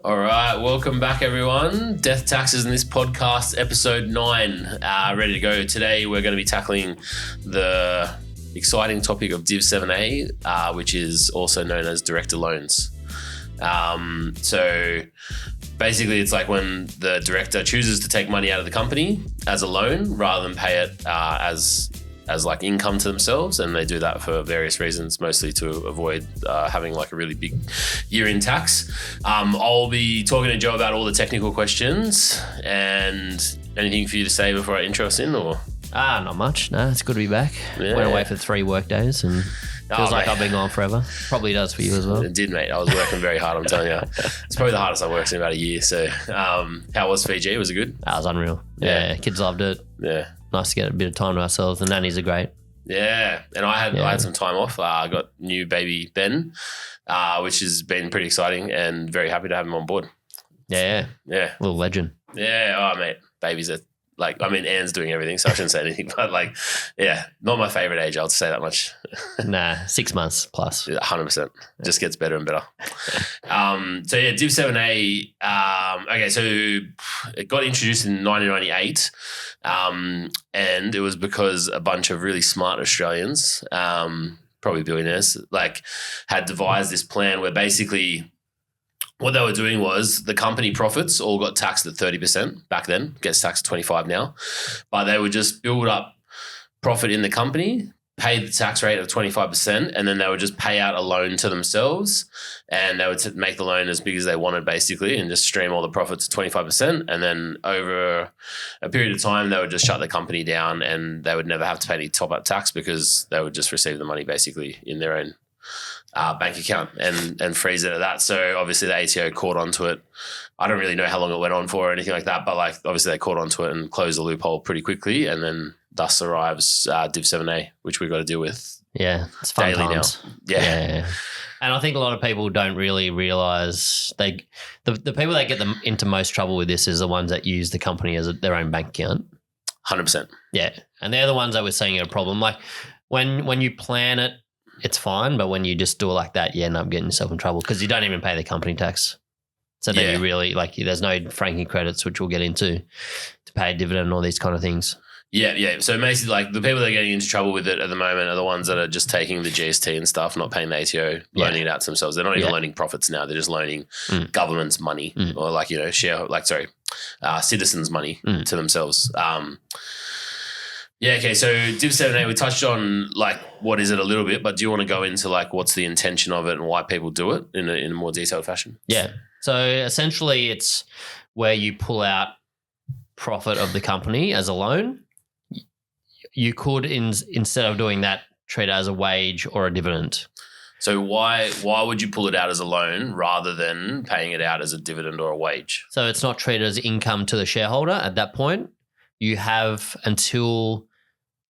All right, welcome back, everyone. Death Taxes in this podcast, episode 9, ready to go. Today, we're going to be tackling the exciting topic of Div 7A, which is also known as director loans. So basically, it's like when the director chooses to take money out of the company as a loan rather than pay it as like income to themselves, and they do that for various reasons, mostly to avoid having like a really big year in tax. I'll be talking to Joe about all the technical questions. And anything for you to say before I intro us in, or? Not much. No, it's good to be back. Yeah. Went away for 3 work days and feels like I've been gone forever. Probably does for you as well. It did, mate. I was working very hard, I'm telling you. It's probably the hardest I've worked in about a year. So how was Fiji? Was it good? That was unreal. Yeah, kids loved it. Yeah. Nice to get a bit of time to ourselves. The nannies are great. Yeah, and I had some time off. I got new baby Ben, which has been pretty exciting, and very happy to have him on board. Yeah. Little legend. Yeah, oh mate, babies are like, I mean, Anne's doing everything, so I shouldn't say anything, but like, yeah, not my favorite age. I'll say that much. Nah, 6 months plus. 100%. Just gets better and better. So yeah, Div 7A. Okay, so it got introduced in 1998. And it was because a bunch of really smart Australians, probably billionaires, like had devised this plan where basically what they were doing was the company profits all got taxed at 30% back then, gets taxed at 25 now, but they would just build up profit in the company, pay the tax rate of 25%, and then they would just pay out a loan to themselves, and they would make the loan as big as they wanted basically and just stream all the profits to 25%. And then over a period of time, they would just shut the company down and they would never have to pay any top-up tax because they would just receive the money basically in their own bank account and freeze it at that. So obviously the ATO caught onto it. I don't really know how long it went on for or anything like that, but like obviously they caught onto it and closed the loophole pretty quickly, and then thus arrives Div 7A, which we've got to deal with. Yeah, it's fun daily times. now. Yeah. And I think a lot of people don't really realise the people that get them into most trouble with this is the ones that use the company as their own bank account. 100%. Yeah, and they're the ones that we're seeing a problem. Like when you plan it, it's fine, but when you just do it like that, you end up getting yourself in trouble because you don't even pay the company tax. So then you really there's no franking credits, which we'll get into, to pay a dividend and all these kind of things. Yeah. So basically, like the people that are getting into trouble with it at the moment are the ones that are just taking the GST and stuff, not paying the ATO, loaning it out to themselves. They're not even loaning profits now; they're just loaning government's money or citizens' money to themselves. Okay. So Div 7A, we touched on like what is it a little bit, but do you want to go into like what's the intention of it and why people do it in a more detailed fashion? Yeah. So essentially, it's where you pull out profit of the company as a loan. You could, instead of doing that, treat it as a wage or a dividend. So why would you pull it out as a loan rather than paying it out as a dividend or a wage? So it's not treated as income to the shareholder at that point. You have until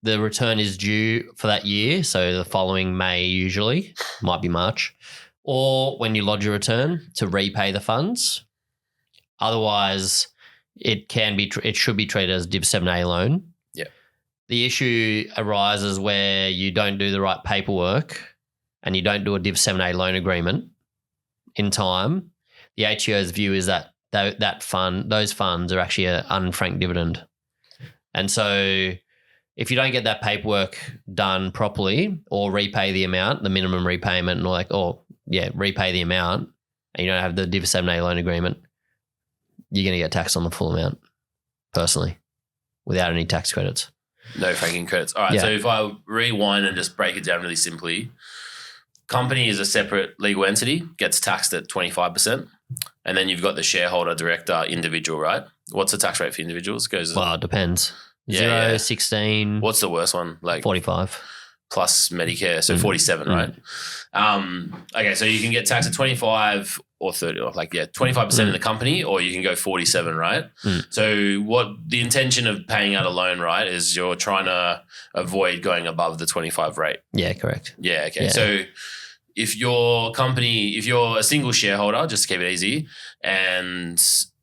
the return is due for that year, so the following May usually, might be March, or when you lodge your return to repay the funds. Otherwise, it should be treated as a Div 7A loan. Yeah. The issue arises where you don't do the right paperwork and you don't do a Div 7A loan agreement in time. The ATO's view is that those funds are actually an unfranked dividend. And so if you don't get that paperwork done properly or repay the amount, the minimum repayment, repay the amount, and you don't have the Div 7A loan agreement, you're going to get taxed on the full amount personally without any tax credits. No franking credits. All right. So if I rewind and just break it down really simply, company is a separate legal entity, gets taxed at 25%. And then you've got the shareholder, director, individual, right? What's the tax rate for individuals? It depends. 0, 16. What's the worst one? Like 45. Plus Medicare, so 47, right? Okay, so you can get taxed at 25 or 30, or 25% in the company, or you can go 47, right? So what the intention of paying out a loan, right, is you're trying to avoid going above the 25 rate. Yeah, correct. Yeah, okay. Yeah. So if you're a single shareholder, just to keep it easy, and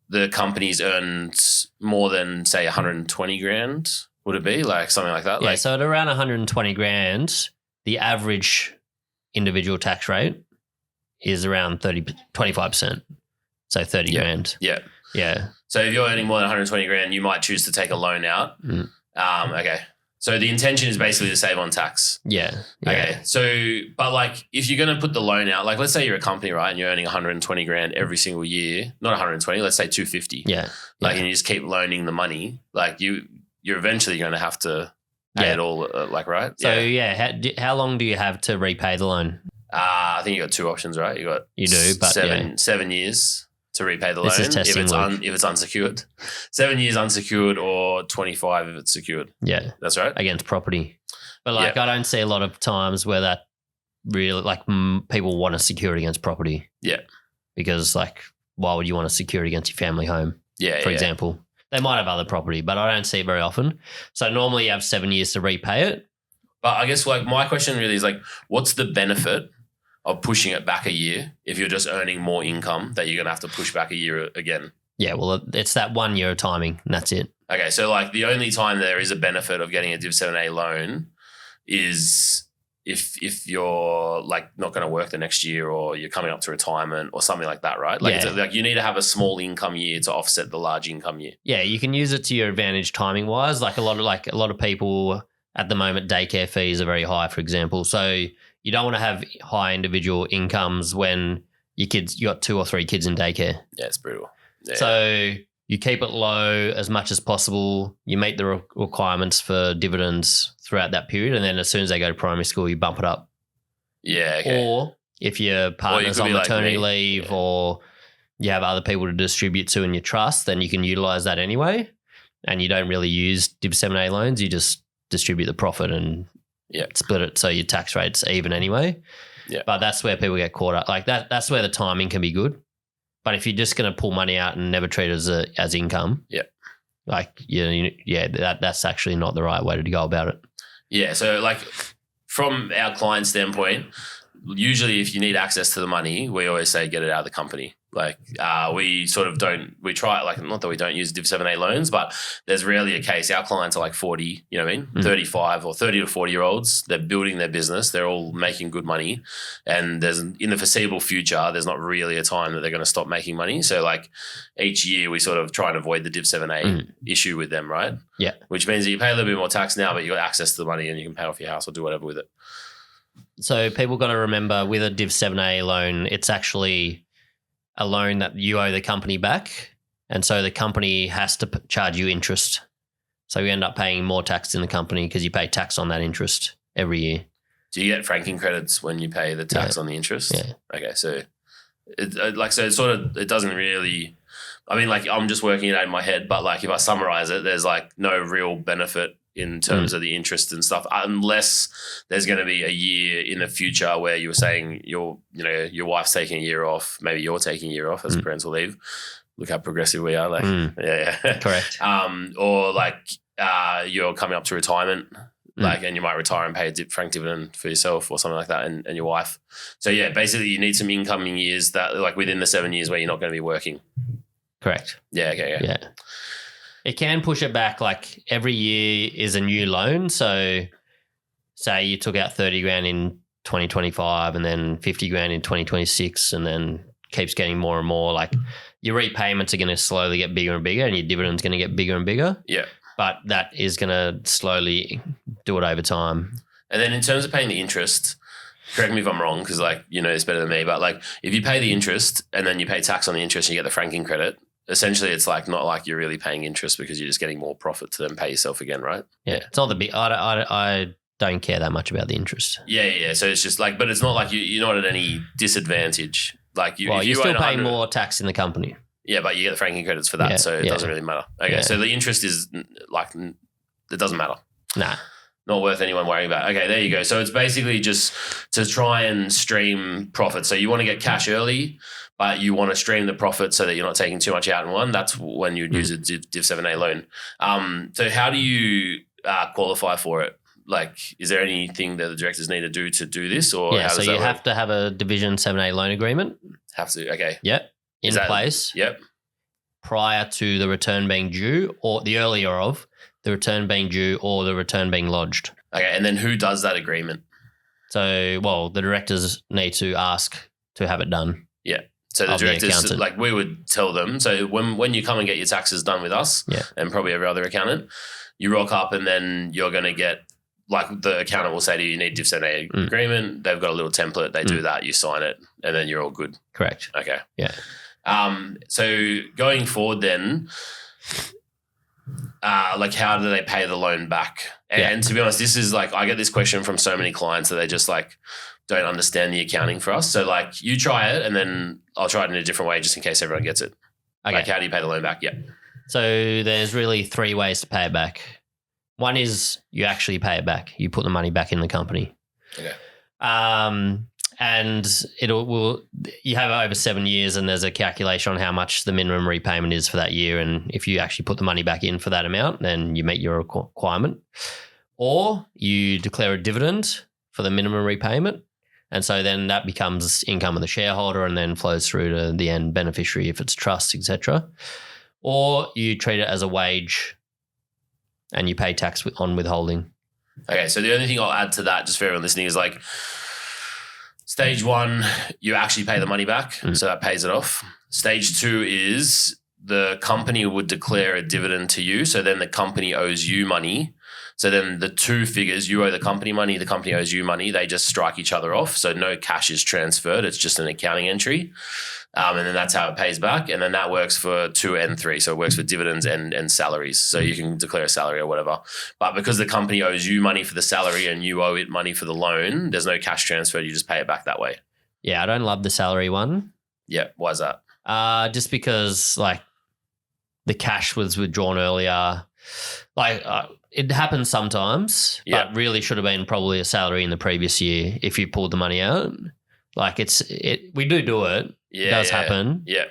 the company's earned more than say 120 grand, would it be like something like that? Yeah, so at around 120 grand, the average individual tax rate is around 25%. So 30 grand. Yeah. Yeah. So if you're earning more than 120 grand, you might choose to take a loan out. Okay. So the intention is basically to save on tax. Yeah. Okay. So, but like if you're going to put the loan out, like let's say you're a company, right? And you're earning 120 grand every single year, not 120, let's say 250. Yeah. Like, and you just keep loaning the money, like you're eventually going to have to pay it all, like, right? So how long do you have to repay the loan? I think you got two options, right? You do, but 7 years to repay the This loan is testing if it's unsecured. 7 years unsecured or 25 if it's secured. Yeah. That's right. Against property. But like I don't see a lot of times where that really like people want to secure it against property. Yeah. Because like why would you want to secure it against your family home? Yeah. For example. They might have other property, but I don't see it very often. So normally you have 7 years to repay it. But I guess like my question really is like, what's the benefit of pushing it back a year if you're just earning more income that you're going to have to push back a year again? Yeah, well, it's that 1 year of timing and that's it. Okay, so like the only time there is a benefit of getting a Div 7A loan is if you're like not going to work the next year or you're coming up to retirement or something like that, right? Like, it's like you need to have a small income year to offset the large income year. Yeah, you can use it to your advantage timing wise. Like a lot of people at the moment, daycare fees are very high, for example. So you don't want to have high individual incomes when you got 2 or 3 kids in daycare. Yeah, it's brutal. Yeah. So you keep it low as much as possible. You meet the requirements for dividends throughout that period. And then as soon as they go to primary school, you bump it up. Yeah. Okay. Or if your partner's on maternity leave or you have other people to distribute to in your trust, then you can utilize that anyway. And you don't really use Div 7A loans. You just distribute the profit and split it so your tax rate's even anyway. Yeah. But that's where people get caught up. Like that's where the timing can be good. But if you're just going to pull money out and never treat it as income, that's actually not the right way to go about it. Yeah. So like from our client standpoint, usually if you need access to the money, we always say get it out of the company. Like we try, like not that we don't use Div 7A loans, but there's rarely a case. Our clients are like 40, you know what I mean? 35 or 30 to 40 year olds. They're building their business. They're all making good money. And in the foreseeable future, there's not really a time that they're going to stop making money. So like each year we sort of try and avoid the Div 7A issue with them, right? Yeah. Which means that you pay a little bit more tax now, but you got access to the money and you can pay off your house or do whatever with it. So people got to remember with a Div 7A loan, it's actually a loan that you owe the company back. And so the company has to charge you interest. So you end up paying more tax in the company because you pay tax on that interest every year. Do you get franking credits when you pay the tax on the interest? Yeah. Okay. So it doesn't really, I mean, like I'm just working it out in my head, but like if I summarize it, there's like no real benefit in terms of the interest and stuff, unless there's going to be a year in the future where you were saying your wife's taking a year off, maybe you're taking a year off as parental leave. Look how progressive we are. Like, Correct. Or like you're coming up to retirement, like, and you might retire and pay a frank dividend for yourself or something like that, and your wife. So yeah, basically you need some incoming years that like within the 7 years where you're not going to be working. Correct. Yeah. Okay. Yeah. It can push it back. Like every year is a new loan. So say you took out 30 grand in 2025 and then 50 grand in 2026 and then keeps getting more and more. Like your repayments are going to slowly get bigger and bigger and your dividend's going to get bigger and bigger. Yeah. But that is going to slowly do it over time. And then in terms of paying the interest, correct me if I'm wrong because like you know it's better than me, but like if you pay the interest and then you pay tax on the interest and you get the franking credit, essentially it's like not like you're really paying interest because you're just getting more profit to then pay yourself again, right? Yeah. It's not the big, I don't care that much about the interest. Yeah. So it's just like, but it's not like you're not at any disadvantage. Like you're still paying more tax in the company. Yeah, but you get the franking credits for that, so it doesn't really matter. Okay, so the interest is like, it doesn't matter. Nah. Not worth anyone worrying about. Okay, there you go. So it's basically just to try and stream profit. So you want to get cash early, but you want to stream the profit so that you're not taking too much out in one. That's when you'd use a Div 7A loan. So how do you qualify for it? Like, is there anything that the directors need to do this? Or yeah, so you have to have a Division 7A loan agreement. Have to, okay. Yep, in place. Yep. Prior to the return being due or the earlier of the return being due or the return being lodged. Okay, and then who does that agreement? So, well, the directors need to ask to have it done. Yeah. So the of the directors, accountant. like we would tell them, so when you come and get your taxes done with us, Yeah. and probably every other accountant, you rock up and then you're going to get, like the accountant will say to you, you need Div 7A agreement. They've got a little template. They do that. You sign it and then you're all good. Correct. Okay. Yeah. So going forward then, like how do they pay the loan back? And to be honest, this is like, I get this question from so many clients that they just like don't understand the accounting for us. So like you try it and then I'll try it in a different way just in case everyone gets it. Okay. Like how do you pay the loan back? Yeah. So there's really 3 ways to pay it back. One is you actually pay it back. You put the money back in the company. Okay. And you have over 7 years and there's a calculation on how much the minimum repayment is for that year. And if you actually put the money back in for that amount, then you meet your requirement. Or you declare a dividend for the minimum repayment. And so then that becomes income of the shareholder and then flows through to the end beneficiary if it's trust, etc. Or you treat it as a wage and you pay tax on withholding. Okay, so the only thing I'll add to that, just for everyone listening, is like stage 1, you actually pay the money back, so that pays it off. Stage 2 is the company would declare a dividend to you, so then the company owes you money. So then the 2 figures, you owe the company money, the company owes you money, they just strike each other off. So no cash is transferred. It's just an accounting entry. And then that's how it pays back. And then that works for 2 and 3. So it works for dividends and salaries. So you can declare a salary or whatever. But because the company owes you money for the salary and you owe it money for the loan, there's no cash transfer. You just pay it back that way. Yeah, I don't love the salary one. Yeah. Why is that? Just because like the cash was withdrawn earlier. Like it happens sometimes, but really should have been probably a salary in the previous year if you pulled the money out. Like we do it. Yeah, it does happen. Yeah.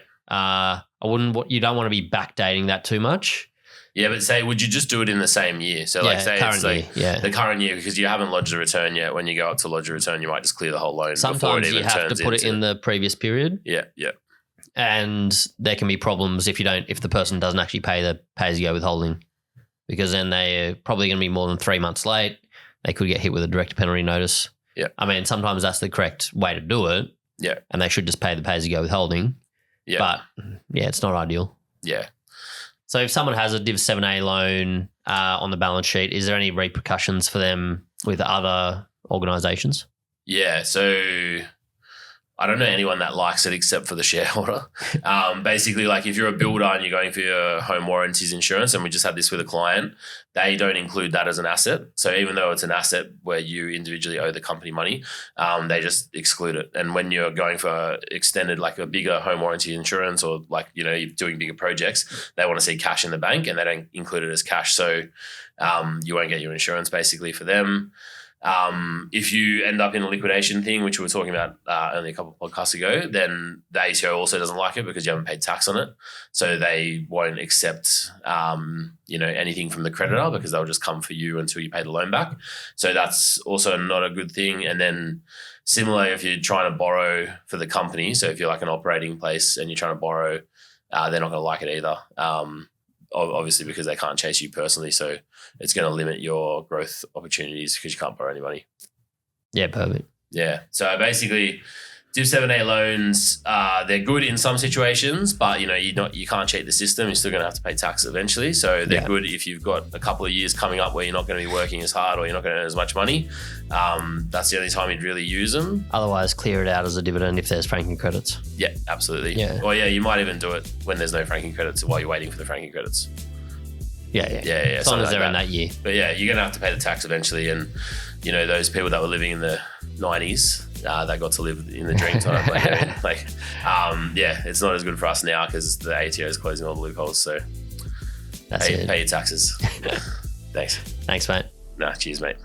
You don't want to be backdating that too much. Yeah, but say, would you just do it in the same year? So like say it's like the current year because you haven't lodged a return yet. When you go up to lodge a return, you might just clear the whole loan. Sometimes you have to put it in the previous period. Yeah, yeah. And there can be problems if the person doesn't actually pay the pay-as-you-go withholding, because then they're probably going to be more than 3 months late. They could get hit with a direct penalty notice. Yeah. I mean, sometimes that's the correct way to do it. Yeah. And they should just pay the pay-as-you-go withholding. Yeah. But yeah, it's not ideal. Yeah. So if someone has a Div 7A loan on the balance sheet, is there any repercussions for them with other organisations? Yeah. So I don't know anyone that likes it except for the shareholder. Basically, like if you're a builder and you're going for your home warranties insurance, and we just had this with a client, they don't include that as an asset. So even though it's an asset where you individually owe the company money, they just exclude it. And when you're going for extended, like a bigger home warranty insurance, or like, you know, you're doing bigger projects, they want to see cash in the bank and they don't include it as cash. So you won't get your insurance basically for them. If you end up in a liquidation thing, which we were talking about only a couple of podcasts ago, then the ATO also doesn't like it because you haven't paid tax on it. So they won't accept, anything from the creditor because they'll just come for you until you pay the loan back. So that's also not a good thing. And then similarly, if you're trying to borrow for the company, so if you're like an operating place and you're trying to borrow, they're not going to like it either. Obviously because they can't chase you personally. So it's going to limit your growth opportunities because you can't borrow any money. Yeah, perfect. Yeah. So basically Div 7A loans, they're good in some situations, but you can't cheat the system. You're still going to have to pay tax eventually. So they're good if you've got a couple of years coming up where you're not going to be working as hard or you're not going to earn as much money. That's the only time you'd really use them. Otherwise, clear it out as a dividend if there's franking credits. Yeah, absolutely. Yeah. Or you might even do it when there's no franking credits while you're waiting for the franking credits. Yeah. As long as they're in that year. But yeah, you're going to have to pay the tax eventually. And, those people that were living in the 90s, they got to live in the dreamtime. It's not as good for us now because the ATO is closing all the loopholes. So pay your taxes. Thanks. Thanks, mate. Cheers, mate.